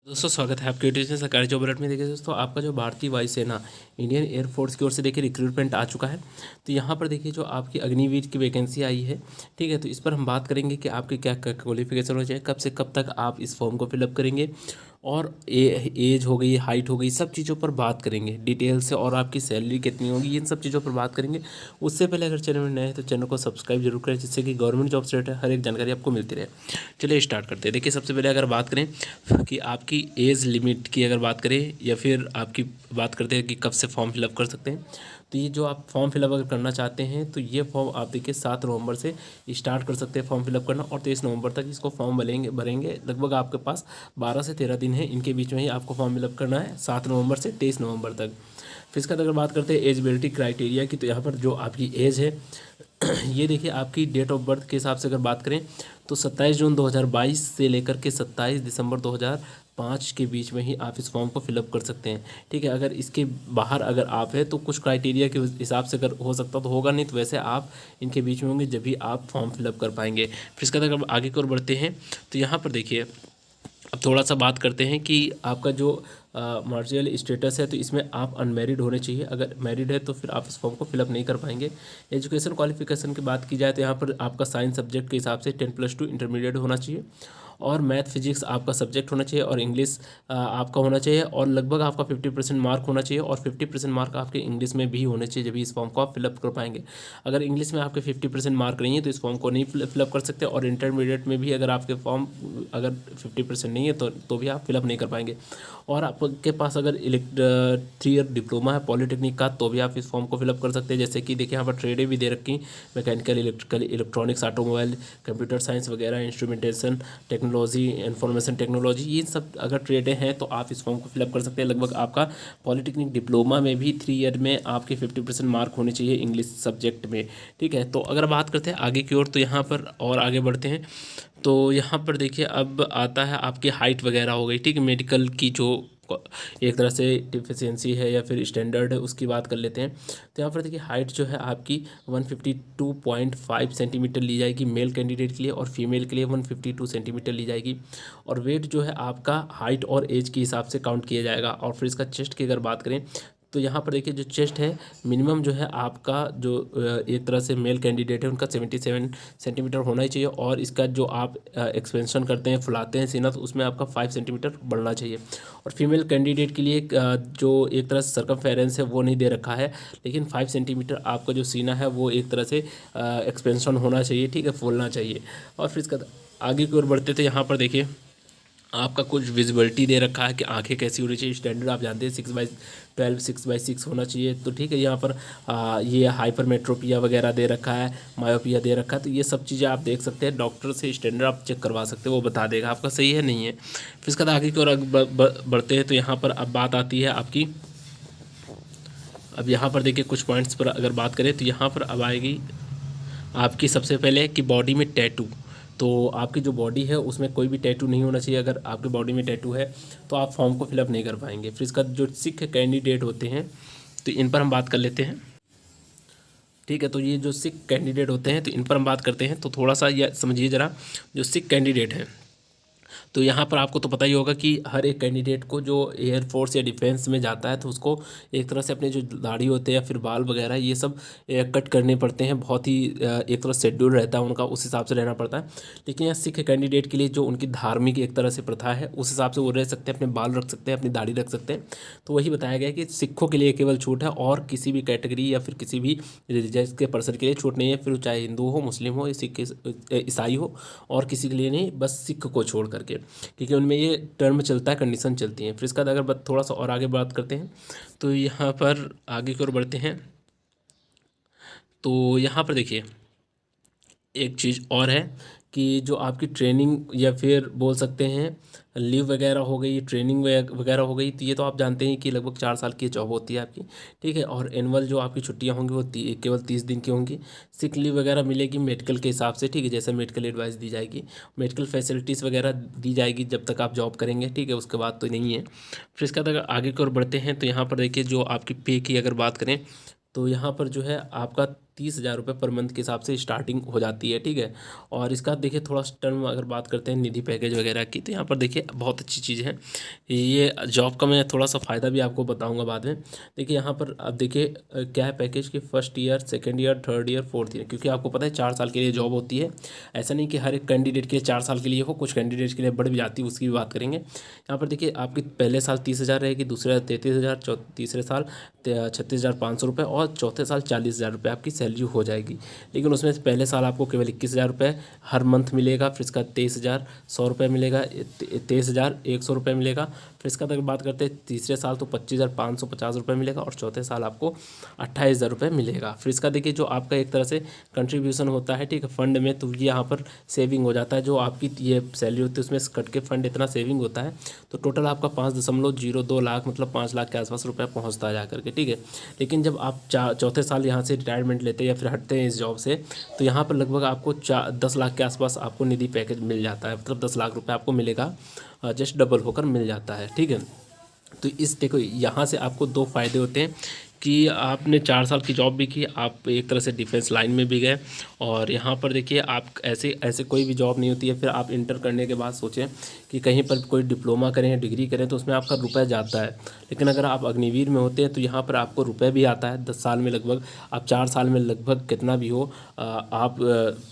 दोस्तों स्वागत है आपके यूट्यूब सरकारी जॉब अलर्ट में। देखिए दोस्तों, आपका जो भारतीय वायुसेना इंडियन एयरफोर्स की ओर से देखिए रिक्रूटमेंट आ चुका है। तो यहाँ पर देखिए जो आपकी अग्निवीर की वैकेंसी आई है, ठीक है। तो इस पर हम बात करेंगे कि आपकी क्या क्वालिफिकेशन हो जाए, कब से कब तक आप इस फॉर्म को फिलअप करेंगे, और एज हो गई, हाइट हो गई, सब चीज़ों पर बात करेंगे डिटेल से, और आपकी सैलरी कितनी होगी, इन सब चीज़ों पर बात करेंगे। उससे पहले अगर चैनल में नए हैं तो चैनल को सब्सक्राइब जरूर करें, जिससे कि गवर्नमेंट जॉब से रिलेटेड हर एक जानकारी आपको मिलती रहे। चलिए स्टार्ट करते हैं। देखिए सबसे पहले अगर बात करें कि आपकी एज लिमिट की अगर बात करें, या फिर आपकी बात करते हैं कि कब से फॉर्म फिलअप कर सकते हैं। तो ये जो आप फॉर्म फिलअप अगर करना चाहते हैं तो ये फॉर्म आप देखिए 7 नवंबर से स्टार्ट कर सकते हैं फॉर्म फिलअप करना, और 23 नवंबर तक इसको फॉर्म भरेंगे। लगभग आपके पास 12 से 13 दिन है, इनके बीच में ही आपको फॉर्म फिलअप करना है, 7 नवंबर से 23 नवंबर तक। फिर इसका अगर बात करते हैं एजबिलिटी क्राइटेरिया की, तो यहाँ पर जो आपकी एज है ये देखिए आपकी डेट ऑफ बर्थ के हिसाब से अगर बात करें तो 27 जून 2022 से लेकर के 27 दिसंबर 2005 के बीच में ही आप इस फॉर्म को फिलअप कर सकते हैं, ठीक है। अगर इसके बाहर अगर आप हैं तो कुछ क्राइटेरिया के हिसाब से अगर हो सकता तो होगा, नहीं तो वैसे आप इनके बीच में होंगे जब भी आप फॉर्म फिलअप कर पाएंगे। फिर इसके बाद अगर आगे की ओर बढ़ते हैं तो यहाँ पर देखिए अब थोड़ा सा बात करते हैं कि आपका जो मार्जियल स्टेटस है, तो इसमें आप अनमैरिड होने चाहिए। अगर मैरिड है तो फिर आप इस फॉर्म को फिलअप नहीं कर पाएंगे। एजुकेशन क्वालिफिकेशन की बात की जाए तो यहाँ पर आपका साइंस सब्जेक्ट के हिसाब से 10+2 इंटरमीडिएट होना चाहिए, और मैथ फिजिक्स आपका सब्जेक्ट होना चाहिए, और इंग्लिश आपका होना चाहिए, और लगभग आपका 50% मार्क होना चाहिए, और 50% मार्क आपके इंग्लिश में भी होने चाहिए, जब भी इस फॉर्म को आप फिलअप कर पाएंगे। अगर इंग्लिश में आपके 50% मार्क नहीं है तो इस फॉर्म को नहीं फिलअप कर सकते, और इंटरमीडिएट में भी अगर आपके फॉर्म अगर 50% नहीं है तो भी आप फिलअप नहीं कर पाएंगे। और आपके पास अगर 3 ईयर डिप्लोमा है पॉलीटेक्निक का, तो भी आप इस फॉर्म को फिलअप कर सकते हैं। जैसे कि देखिए यहाँ पर ट्रेडें भी दे रखी, mechanical, electrical, electronics, automobile, computer science वगैरह, इंस्ट्रूमेंटेशन टेक्नोलॉजी, इंफॉर्मेशन टेक्नोलॉजी, ये सब अगर ट्रेडें हैं तो आप इस फॉर्म को फिलअप कर सकते हैं। लगभग आपका पॉलीटेक्निक डिप्लोमा में भी 3 ईयर में आपके 50% मार्क होने चाहिए इंग्लिश सब्जेक्ट में, ठीक है। तो अगर बात करते हैं आगे की ओर, तो यहाँ पर और आगे बढ़ते हैं। तो यहाँ पर देखिए अब आता है आपकी हाइट वगैरह हो गई, ठीक है। मेडिकल की जो एक तरह से डिफिशियंसी है या फिर स्टैंडर्ड है, उसकी बात कर लेते हैं। तो यहाँ पर देखिए हाइट जो है आपकी 152.5 सेंटीमीटर ली जाएगी मेल कैंडिडेट के लिए, और फीमेल के लिए 152 सेंटीमीटर ली जाएगी। और वेट जो है आपका हाइट और एज के हिसाब से काउंट किया जाएगा। और फिर इसका चेस्ट की अगर बात करें तो यहाँ पर देखिए जो चेस्ट है मिनिमम जो है आपका जो एक तरह से मेल कैंडिडेट है उनका 77 सेंटीमीटर होना ही चाहिए, और इसका जो आप एक्सपेंशन करते हैं, फुलाते हैं सीना, तो उसमें आपका 5 सेंटीमीटर बढ़ना चाहिए। और फीमेल कैंडिडेट के लिए जो एक तरह से सर्कमफेरेंस है वो नहीं दे रखा है, लेकिन 5 सेंटीमीटर आपका जो सीना है वो एक तरह से एक्सपेंशन होना चाहिए, ठीक है, फूलना चाहिए। और फिर इसका आगे की ओर बढ़ते थे, यहाँ पर देखिए आपका कुछ विजिबिलिटी दे रखा है कि आंखें कैसी होनी चाहिए। स्टैंडर्ड आप जानते हैं 6/12, 6/6 होना चाहिए, तो ठीक है। यहाँ पर ये हाइपरमेट्रोपिया वगैरह दे रखा है, मायोपिया दे रखा है, तो ये सब चीज़ें आप देख सकते हैं। डॉक्टर से स्टैंडर्ड आप चेक करवा सकते हैं, वो बता देगा आपका सही है नहीं है। फिर इसके बाद आगे की ओर बढ़ते हैं तो यहाँ पर अब बात आती है आपकी, अब यहाँ पर देखिए कुछ पॉइंट्स पर अगर बात करें तो यहाँ पर अब आएगी आपकी सबसे पहले कि बॉडी में टैटू। तो आपकी जो बॉडी है उसमें कोई भी टैटू नहीं होना चाहिए। अगर आपकी बॉडी में टैटू है तो आप फॉर्म को फिलअप नहीं कर पाएंगे। फिर इसका जो सिख कैंडिडेट होते हैं तो इन पर हम बात कर लेते हैं, ठीक है। तो ये जो सिख कैंडिडेट होते हैं तो इन पर हम बात करते हैं। तो थोड़ा सा यह समझिए ज़रा, जो सिख कैंडिडेट हैं तो यहाँ पर आपको तो पता ही होगा कि हर एक कैंडिडेट को जो एयरफोर्स या डिफेंस में जाता है तो उसको एक तरह से अपने जो दाढ़ी होते हैं या फिर बाल वगैरह ये सब कट करने पड़ते हैं। बहुत ही एक तरह शेड्यूल रहता है उनका, उस हिसाब से रहना पड़ता है। लेकिन यहाँ सिख कैंडिडेट के लिए जो उनकी धार्मिक एक तरह से प्रथा है उस हिसाब से वो रह सकते हैं, अपने बाल रख सकते हैं, अपनी दाढ़ी रख सकते हैं। तो वही बताया गया है कि सिखों के लिए केवल छूट है, और किसी भी कैटेगरी या फिर किसी भी रिलीजियस के पर्सन के लिए छूट नहीं है। फिर चाहे हिंदू हो, मुस्लिम हो, सिख, ईसाई हो, और किसी के लिए नहीं, बस सिख को छोड़ करके, क्योंकि उनमें ये टर्म चलता है, कंडीशन चलती है। फिर इसका अगर थोड़ा सा और आगे बात करते हैं तो यहाँ पर आगे की ओर बढ़ते हैं। तो यहाँ पर देखिए एक चीज़ और है कि जो आपकी ट्रेनिंग या फिर बोल सकते हैं लीव वगैरह हो गई, ट्रेनिंग वगैरह हो गई, तो ये तो आप जानते हैं कि लगभग 4 साल की जॉब होती है आपकी, ठीक है। और एनुअल जो आपकी छुट्टियां होंगी वो केवल 30 दिन की होंगी। सिक लीव वगैरह मिलेगी मेडिकल के हिसाब से, ठीक है, जैसे मेडिकल एडवाइस दी जाएगी, मेडिकल फैसिलिटीज़ वगैरह दी जाएगी जब तक आप जॉब करेंगे, ठीक है, उसके बाद तो नहीं है। फिर इसके बाद अगर आगे की ओर बढ़ते हैं तो यहाँ पर देखिए जो आपकी पे की अगर बात करें तो यहाँ पर जो है आपका 30,000 रुपये पर मंथ के हिसाब से स्टार्टिंग हो जाती है, ठीक है। और इसका देखिए थोड़ा टर्म अगर बात करते हैं निधि पैकेज वगैरह की, तो यहाँ पर देखिए बहुत अच्छी चीज़ है ये जॉब का। मैं थोड़ा सा फ़ायदा भी आपको बताऊँगा बाद में। देखिए यहाँ पर अब देखिए क्या है पैकेज की, first year, second year, third year, fourth year, क्योंकि आपको पता है 4 साल के लिए जॉब होती है। ऐसा नहीं कि हर एक कैंडिडेट के लिए 4 साल के लिए हो, कुछ कैंडिडेट्स के लिए बढ़ भी जाती है, उसकी भी बात करेंगे। यहाँ पर देखिए आपकी पहले साल 30,000 रहेगी, दूसरे 33,000, तीसरे साल 36,500 रुपये और चौथे साल 40,000 रुपये आपकी सैलरी हो जाएगी। लेकिन उसमें से पहले साल आपको केवल 21,000 रुपये हर मंथ मिलेगा, फिर इसका 23,100 रुपये मिलेगा, 23,100 रुपये मिलेगा। फिर इसका अगर बात करते हैं तीसरे साल तो 25,550 रुपये मिलेगा और चौथे साल आपको 28,000 रुपये मिलेगा। फिर इसका देखिए जो आपका एक तरह से कंट्रीब्यूशन होता है, ठीक है, फंड में, तो ये यहाँ पर सेविंग हो जाता है। जो आपकी ये सैलरी होती है उसमें से कट के फंड इतना सेविंग होता है, तो टोटल आपका 5.02 लाख मतलब 5 लाख के आसपास रुपया पहुँचता है जा करके, ठीक है। लेकिन जब आप चौथे साल यहाँ से रिटायरमेंट लेते हैं या फिर हटते हैं इस जॉब से, तो यहाँ पर लगभग आपको 10 लाख के आसपास आपको निधि पैकेज मिल जाता है, मतलब 10 लाख रुपये आपको मिलेगा, जस्ट डबल होकर मिल जाता है, ठीक है। तो इस देखो यहाँ से आपको दो फायदे होते हैं कि आपने 4 साल की जॉब भी की, आप एक तरह से डिफेंस लाइन में भी गए। और यहाँ पर देखिए आप ऐसे ऐसे कोई भी जॉब नहीं होती है। फिर आप इंटर करने के बाद सोचें कि कहीं पर कोई डिप्लोमा करें या डिग्री करें तो उसमें आपका रुपया जाता है। लेकिन अगर आप अग्निवीर में होते हैं तो यहाँ पर आपको रुपये भी आता है 10 साल में लगभग। आप 4 साल में लगभग कितना भी हो आप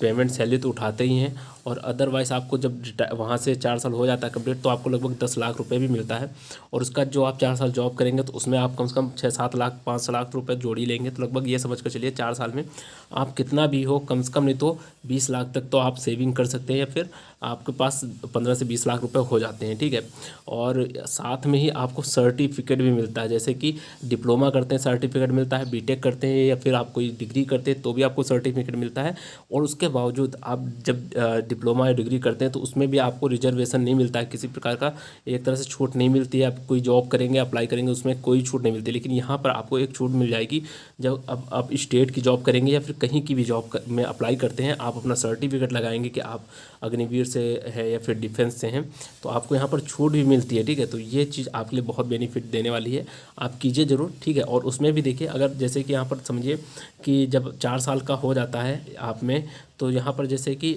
पेमेंट सैलरी तो उठाते ही हैं। और अदरवाइज़ आपको जब वहाँ से 4 साल हो जाता है कंप्लीट तो आपको लगभग 10 लाख रुपए भी मिलता है। और उसका जो आप 4 साल जॉब करेंगे तो उसमें आप कम से कम 6-7 लाख 5 लाख रुपए जोड़ ही लेंगे। तो लगभग ये समझ कर चलिए 4 साल में आप कितना भी हो कम से कम नहीं तो 20 लाख तक तो आप सेविंग कर सकते हैं, या फिर आपके पास 15 से 20 लाख रुपए हो जाते हैं, ठीक है। और साथ में ही आपको सर्टिफिकेट भी मिलता है, जैसे कि डिप्लोमा करते हैं सर्टिफिकेट मिलता है, बीटेक करते हैं या फिर आप कोई डिग्री करते हैं तो भी आपको सर्टिफिकेट मिलता है। और उसके बावजूद आप जब डिप्लोमा या डिग्री करते हैं तो उसमें भी आपको रिजर्वेशन नहीं मिलता है, किसी प्रकार का एक तरह से छूट नहीं मिलती है। आप कोई जॉब करेंगे अप्लाई करेंगे उसमें कोई छूट नहीं मिलती। लेकिन यहाँ पर आपको एक छूट मिल जाएगी, जब अब आप स्टेट की जॉब करेंगे या फिर कहीं की भी जॉब में अप्लाई करते हैं, आप अपना सर्टिफिकेट लगाएंगे कि आप अग्निवीर से है या फिर डिफेंस से हैं, तो आपको यहाँ पर छूट भी मिलती है, ठीक है। तो ये चीज़ आपके लिए बहुत बेनिफिट देने वाली है, आप कीजिए ज़रूर, ठीक है। और उसमें भी देखिए अगर जैसे कि यहाँ पर समझिए कि जब 4 साल का हो जाता है आप में, तो यहाँ पर जैसे कि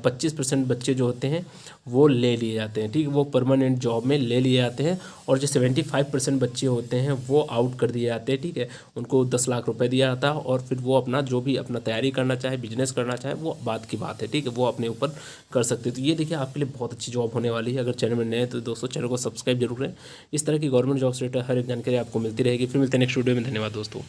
25% बच्चे जो होते हैं वो ले लिए जाते हैं, ठीक है, वो परमानेंट जॉब में ले लिए जाते हैं। और जो 75% बच्चे होते हैं वो आउट कर दिए जाते हैं, ठीक है, उनको 10 लाख रुपए दिया जाता है। और फिर वो अपना जो भी अपना तैयारी करना चाहे, बिजनेस करना चाहे, वो बात की बात है, ठीक है, वो अपने ऊपर कर सकते हैं। तो ये देखिए आपके लिए बहुत अच्छी जॉब होने वाली है। अगर चैनल में नए हैं तो दोस्तों चैनल को सब्सक्राइब जरूर करें। इस तरह की गवर्नमेंट जॉब से रिलेटेड हर एक जानकारी आपको मिलती रहेगी। फिर मिलते हैं नेक्स्ट वीडियो में। धन्यवाद दोस्तों।